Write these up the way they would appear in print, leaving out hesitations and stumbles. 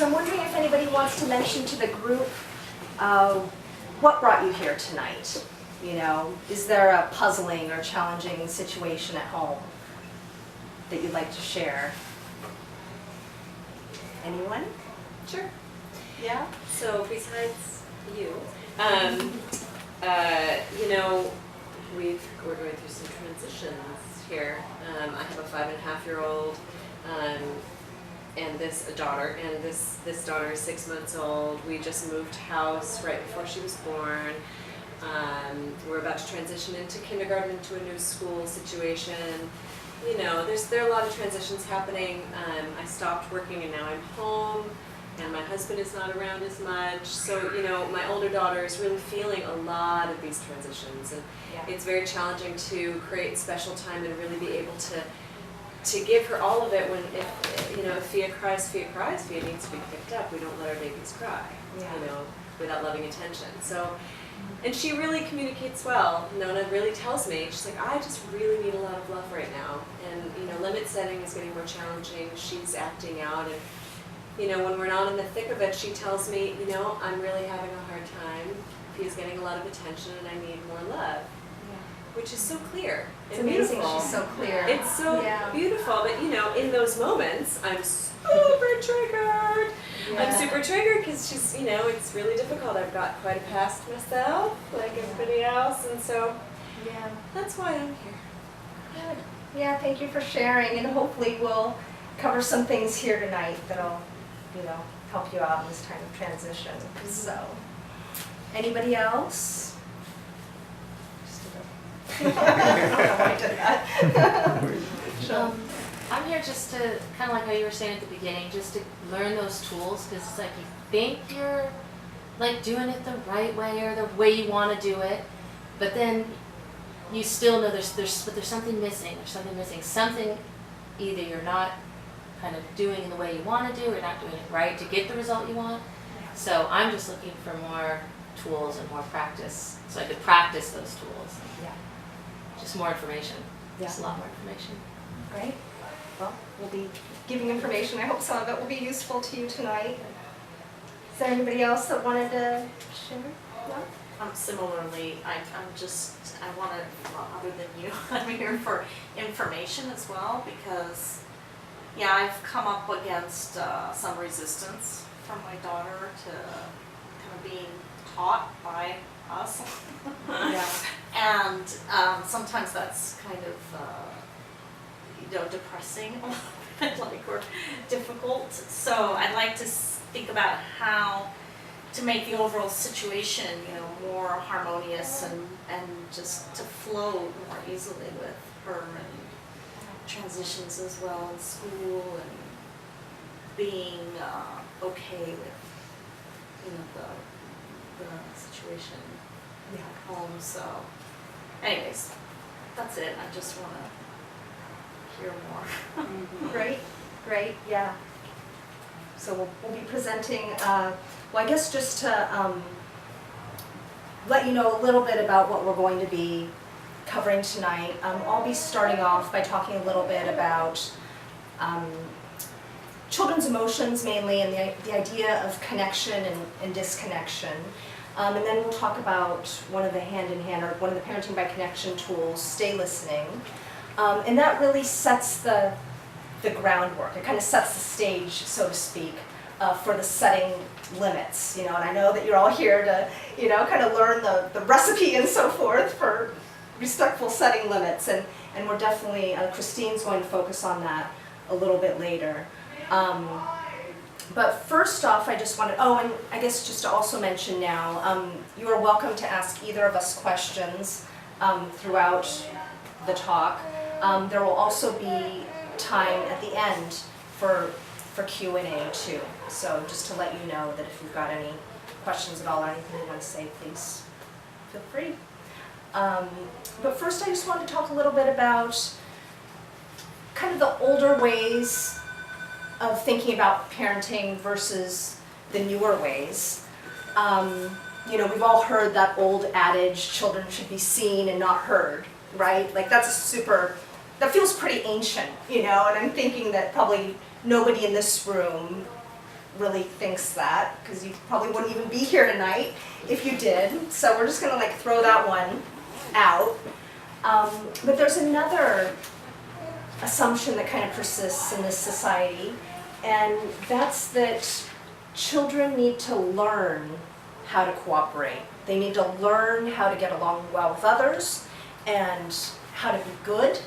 So I'm wondering if anybody wants to mention to the group what brought you here tonight? You know, is there a puzzling or challenging situation at home that you'd like to share? Anyone? Sure. Yeah? So besides you, you know, we're going through some transitions here. I have a 5.5-year-old and a daughter, and this daughter is 6 months old. We just moved house right before she was born. We're about to transition into kindergarten, into a new school situation. You know, there are a lot of transitions happening. I stopped working and now I'm home, and my husband is not around as much. So, you know, my older daughter is really feeling a lot of these transitions, and it's very challenging to create special time and really be able to give her all of it when, if Fia cries, Fia needs to be picked up. We don't let our babies cry, you know, without loving attention. So, and she really communicates well. Nona really tells me, she's like, I just really need a lot of love right now. And, you know, limit setting is getting more challenging. She's acting out, and, you know, when we're not in the thick of it, she tells me, you know, I'm really having a hard time. Fia's getting a lot of attention and I need more love. Which is so clear. It's amazing beautiful. She's so clear. It's so beautiful, but you know, in those moments, I'm super triggered. I'm super triggered because she's, you know, it's really difficult. I've got quite a past myself, like everybody else, and so that's why I'm here. Good. Yeah, thank you for sharing, and hopefully we'll cover some things here tonight that'll, you know, help you out in this time of transition. So, anybody else? I don't know why I did that. I'm here just to, kind of like how you were saying at the beginning, just to learn those tools, because it's like you think you're like doing it the right way or the way you want to do it, but then you still know there's something missing. There's something missing. Something either you're not kind of doing in the way you want to do, or not doing it right to get the result you want. So I'm just looking for more tools and more practice, so I could practice those tools. Just more information. Just a lot more information. Great. Well, we'll be giving information. I hope some of it will be useful to you tonight. Is there anybody else that wanted to share? No? Similarly, I want to, well, other than you, I'm here for information as well, because, I've come up against some resistance from my daughter to kind of being taught by us. And sometimes that's kind of, depressing a little bit, like, or difficult. So I'd like to think about how to make the overall situation, more harmonious and just to flow more easily with her, and transitions as well in school, and being okay with, the situation at home. So anyways, that's it. I just want to hear more. Great, yeah. So we'll be presenting, well, I guess just to let you know a little bit about what we're going to be covering tonight. I'll be starting off by talking a little bit about children's emotions mainly, and the idea of connection and disconnection. And then we'll talk about one of the hand-in-hand, or one of the parenting by connection tools, Staylistening. And that really sets the groundwork. It kind of sets the stage, so to speak, for the setting limits. And I know that you're all here to, kind of learn the recipe and so forth for respectful setting limits. And we're definitely, Christine's going to focus on that a little bit later. But first off, I just wanted, and I guess just to also mention now, you are welcome to ask either of us questions throughout the talk. There will also be time at the end for Q&A too. So just to let you know that if you've got any questions at all or anything you want to say, please feel free. But first I just wanted to talk a little bit about kind of the older ways of thinking about parenting versus the newer ways. We've all heard that old adage, children should be seen and not heard, right? Like that feels pretty ancient, and I'm thinking that probably nobody in this room really thinks that, because you probably wouldn't even be here tonight if you did. So we're just gonna like throw that one out. But there's another assumption that kind of persists in this society, and that's that children need to learn how to cooperate. They need to learn how to get along well with others, and how to be good,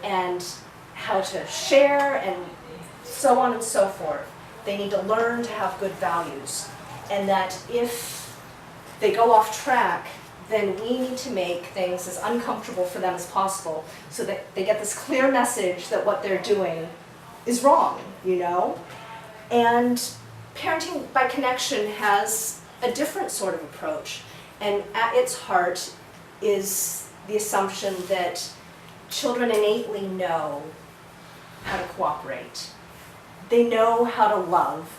and how to share, and so on and so forth. They need to learn to have good values, and that if they go off track, then we need to make things as uncomfortable for them as possible so that they get this clear message that what they're doing is wrong, you know? And parenting by connection has a different sort of approach, and at its heart is the assumption that children innately know how to cooperate. They know how to love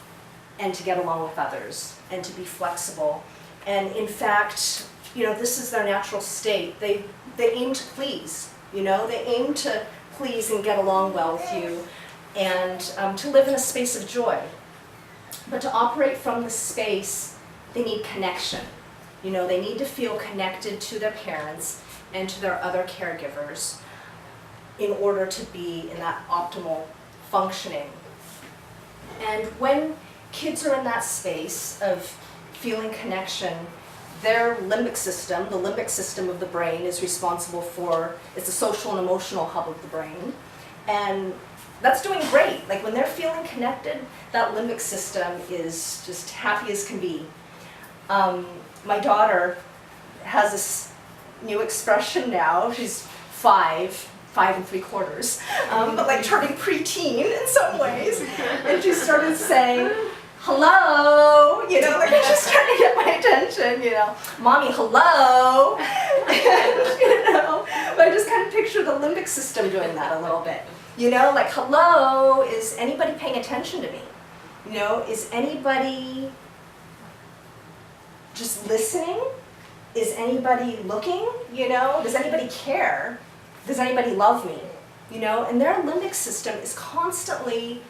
and to get along with others and to be flexible. And in fact, you know, this is their natural state. They aim to please, you know, they aim to please and get along well with you, and to live in a space of joy. But to operate from this space, they need connection. You know, they need to feel connected to their parents and to their other caregivers in order to be in that optimal functioning. And when kids are in that space of feeling connection, their limbic system, the limbic system of the brain, is responsible for, it's the social and emotional hub of the brain. And that's doing great. Like when they're feeling connected, that limbic system is just happy as can be. My daughter has this new expression now. She's 5 3/4, but like turning preteen in some ways. And she started saying, hello, you know, like she's starting to get my attention, you know, mommy, hello. And, you know, but I just kind of picture the limbic system doing that a little bit. You know, like hello, is anybody paying attention to me? You know, is anybody just listening? Is anybody looking? You know, does anybody care? Does anybody love me? You know, and their limbic system is constantly,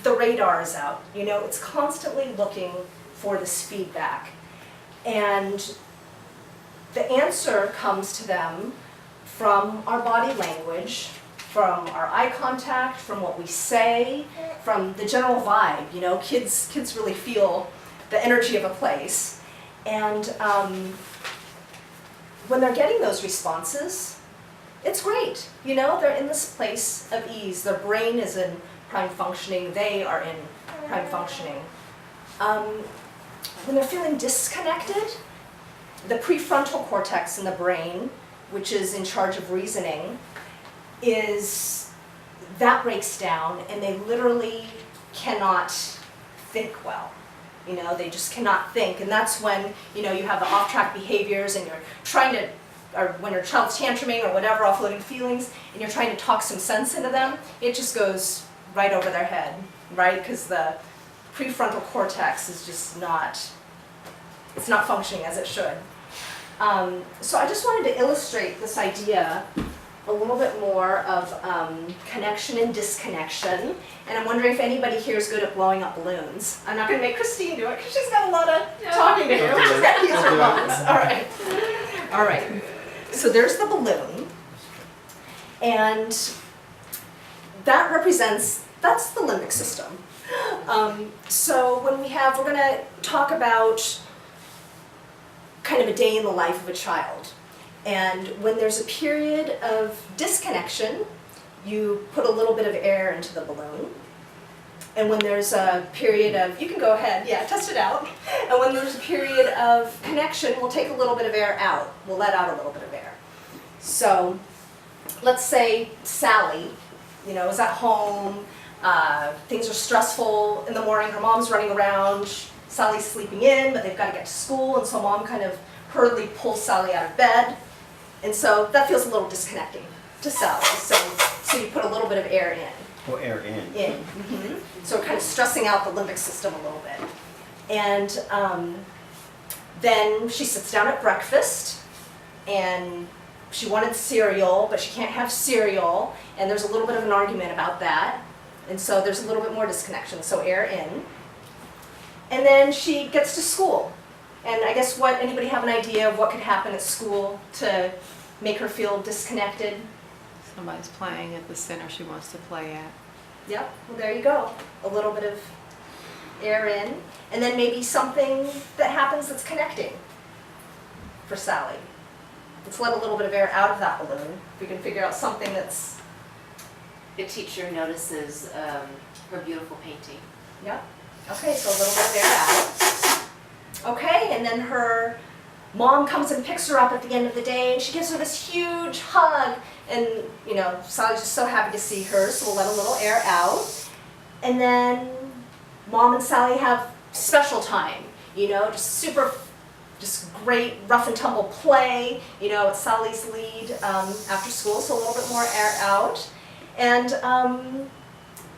the radar is out, you know, it's constantly looking for this feedback. And the answer comes to them from our body language, from our eye contact, from what we say, from the general vibe, you know, kids really feel the energy of a place. And when they're getting those responses, it's great, you know, they're in this place of ease. Their brain is in prime functioning, they are in prime functioning. When they're feeling disconnected, the prefrontal cortex in the brain, which is in charge of reasoning, that breaks down, and they literally cannot think well. You know, they just cannot think, and that's when, you know, you have the off-track behaviors, and you're trying to, or when your child's tantruming or whatever, offloading feelings, and you're trying to talk some sense into them, it just goes right over their head, right? Because the prefrontal cortex is just it's not functioning as it should. So I just wanted to illustrate this idea a little bit more of connection and disconnection, and I'm wondering if anybody here is good at blowing up balloons. I'm not going to make Christine do it because she's got a lot of talking to do. She's got to use her lungs. All right. So there's the balloon, and that represents, that's the limbic system. So when we're going to talk about kind of a day in the life of a child. And when there's a period of disconnection, you put a little bit of air into the balloon. And when there's a period of, you can go ahead, yeah, test it out. And when there's a period of connection, we'll take a little bit of air out. We'll let out a little bit of air. So let's say Sally, you know, is at home, things are stressful in the morning, her mom's running around, Sally's sleeping in, but they've got to get to school, and so mom kind of hurriedly pulls Sally out of bed. And so that feels a little disconnecting to Sally. So you put a little bit of air in. Oh, air in. Mm-hmm. So kind of stressing out the limbic system a little bit. And then she sits down at breakfast, and she wanted cereal, but she can't have cereal, and there's a little bit of an argument about that. And so there's a little bit more disconnection. So air in. And then she gets to school. And I guess anybody have an idea of what could happen at school to make her feel disconnected? Somebody's playing at the center she wants to play at. Yep, well there you go. A little bit of air in. And then maybe something that happens that's connecting for Sally. Let's let a little bit of air out of that balloon. If we can figure out something that's, The teacher notices her beautiful painting. yeah. Okay, so a little bit of air out. Okay, and then her mom comes and picks her up at the end of the day, and she gives her this huge hug. And, you know, Sally's just so happy to see her, so we'll let a little air out. And then Mom and Sally have special time, you know, just great rough and tumble play, you know, it's Sally's lead after school, so a little bit more air out. And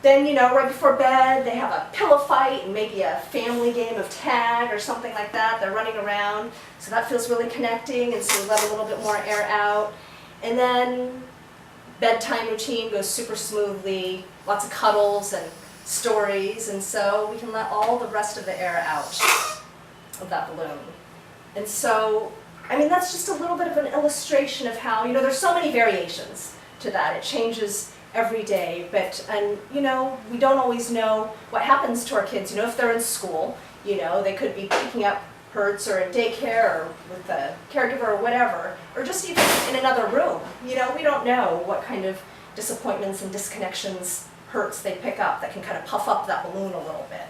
then, you know, right before bed, they have a pillow fight and maybe a family game of tag or something like that. They're running around, so that feels really connecting, and so we let a little bit more air out. And then bedtime routine goes super smoothly, lots of cuddles and stories, and so we can let all the rest of the air out of that balloon. And so, I mean, that's just a little bit of an illustration of how, you know, there's so many variations to that. It changes every day, and you know, we don't always know what happens to our kids. You know, if they're in school, you know, they could be picking up hurts or in daycare or with a caregiver or whatever, or just even in another room. You know, we don't know what kind of disappointments and disconnections, hurts they pick up that can kind of puff up that balloon a little bit.